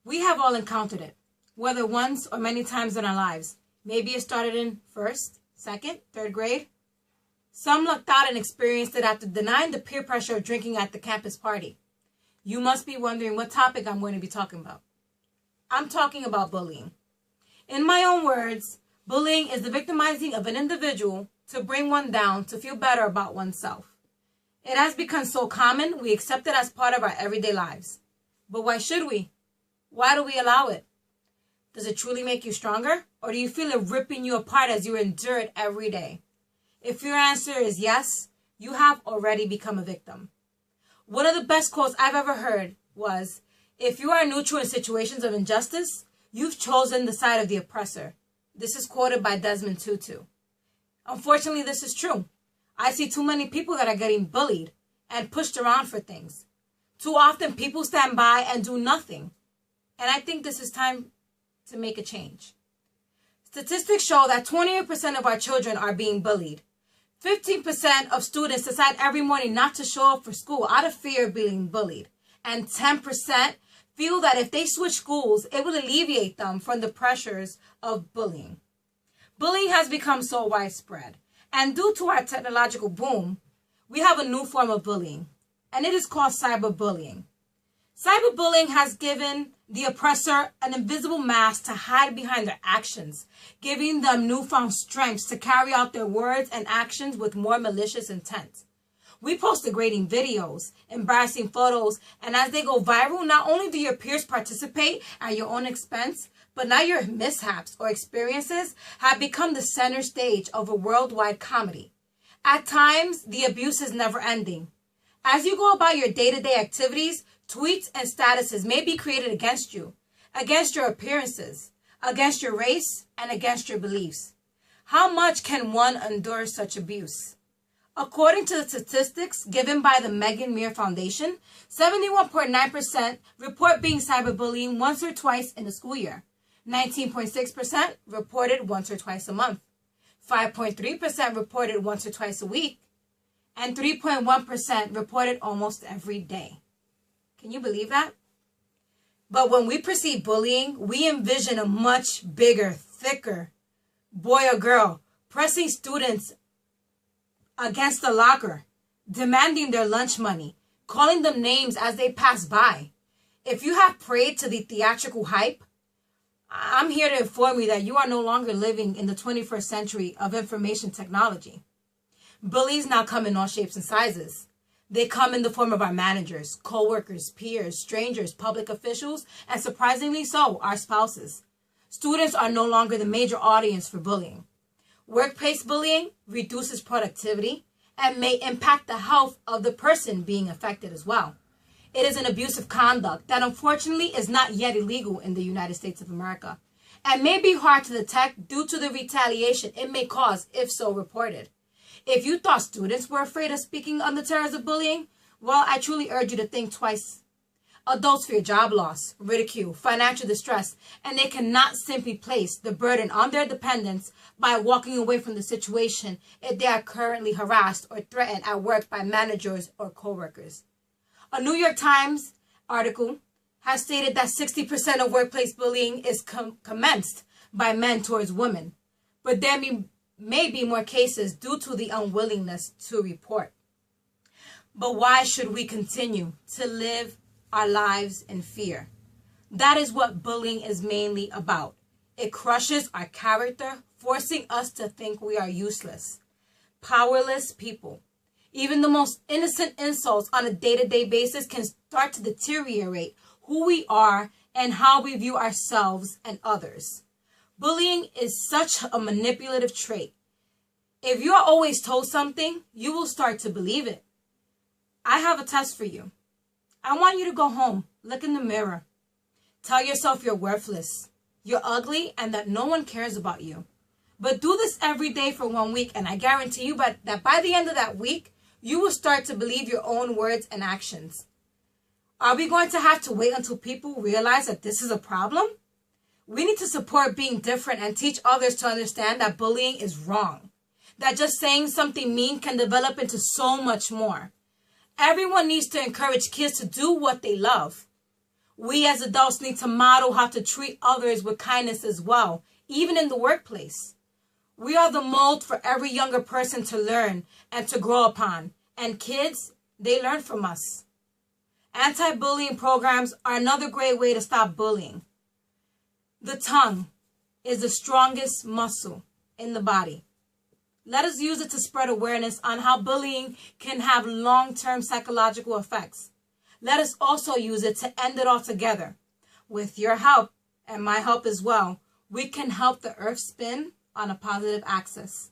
We have all encountered it, whether once or many times in our lives. Maybe it started in first, second, third grade. Some lucked out and experienced it after denying the peer pressure of drinking at the campus party. You must be wondering what topic I'm going to be talking about. I'm talking about bullying. In my own words, bullying is the victimizing of an individual to bring one down to feel better about oneself. It has become so common, we accept it as part of our everyday lives. But why should we? Why do we allow it? Does it truly make you stronger? Or do you feel it ripping you apart as you endure it every day? If your answer is yes, you have already become a victim. One of the best quotes I've ever heard was, if you are neutral in situations of injustice, you've chosen the side of the oppressor. This is quoted by Desmond Tutu. Unfortunately, this is true. I see too many people that are getting bullied and pushed around for things. Too often, people stand by and do nothing. And I think this is time to make a change. Statistics show that 28% of our children are being bullied. 15% of students decide every morning not to show up for school out of fear of being bullied. And 10% feel that if they switch schools, it will alleviate them from the pressures of bullying. Bullying has become so widespread. And due to our technological boom, we have a new form of bullying. And it is called cyberbullying. Cyberbullying has given the oppressor an invisible mask to hide behind their actions, giving them newfound strengths to carry out their words and actions with more malicious intent. We post degrading videos, embarrassing photos, and as they go viral, not only do your peers participate at your own expense, but now your mishaps or experiences have become the center stage of a worldwide comedy. At times, the abuse is never ending. As you go about your day-to-day activities, tweets and statuses may be created against you, against your appearances, against your race, and against your beliefs. How much can one endure such abuse? According to the statistics given by the Megan Muir Foundation, 71.9% report being cyberbullying once or twice in the school year. 19.6% reported once or twice a month. 5.3% reported once or twice a week. And 3.1% reported almost every day. Can you believe that? But when we perceive bullying, we envision a much bigger, thicker boy or girl pressing students against the locker, demanding their lunch money, calling them names as they pass by. If you have preyed to the theatrical hype, I'm here to inform you that you are no longer living in the 21st century of information technology. Bullies now come in all shapes and sizes. They come in the form of our managers, co-workers, peers, strangers, public officials, and surprisingly so, our spouses. Students are no longer the major audience for bullying. Workplace bullying reduces productivity and may impact the health of the person being affected as well. It is an abusive conduct that unfortunately is not yet illegal in the United States of America and may be hard to detect due to the retaliation it may cause if so reported. If you thought students were afraid of speaking on the terrors of bullying, well, I truly urge you to think twice. Adults fear job loss, ridicule, financial distress, and they cannot simply place the burden on their dependents by walking away from the situation if they are currently harassed or threatened at work by managers or co-workers. A New York Times article has stated that 60% of workplace bullying is commenced by men towards women, but there may be more cases due to the unwillingness to report. But why should we continue to live our lives in fear? That is what bullying is mainly about. It crushes our character, forcing us to think we are useless, powerless people. Even the most innocent insults on a day-to-day basis can start to deteriorate who we are and how we view ourselves and others. Bullying is such a manipulative trait. If you are always told something, you will start to believe it. I have a test for you. I want you to go home, look in the mirror. Tell yourself you're worthless, you're ugly, and that no one cares about you. But do this every day for 1 week, and I guarantee you that by the end of that week, you will start to believe your own words and actions. Are we going to have to wait until people realize that this is a problem? We need to support being different and teach others to understand that bullying is wrong. That just saying something mean can develop into so much more. Everyone needs to encourage kids to do what they love. We as adults need to model how to treat others with kindness as well, even in the workplace. We are the mold for every younger person to learn and to grow upon. And kids, they learn from us. Anti-bullying programs are another great way to stop bullying. The tongue is the strongest muscle in the body. Let us use it to spread awareness on how bullying can have long-term psychological effects. Let us also use it to end it all together. With your help and my help as well, we can help the earth spin on a positive axis.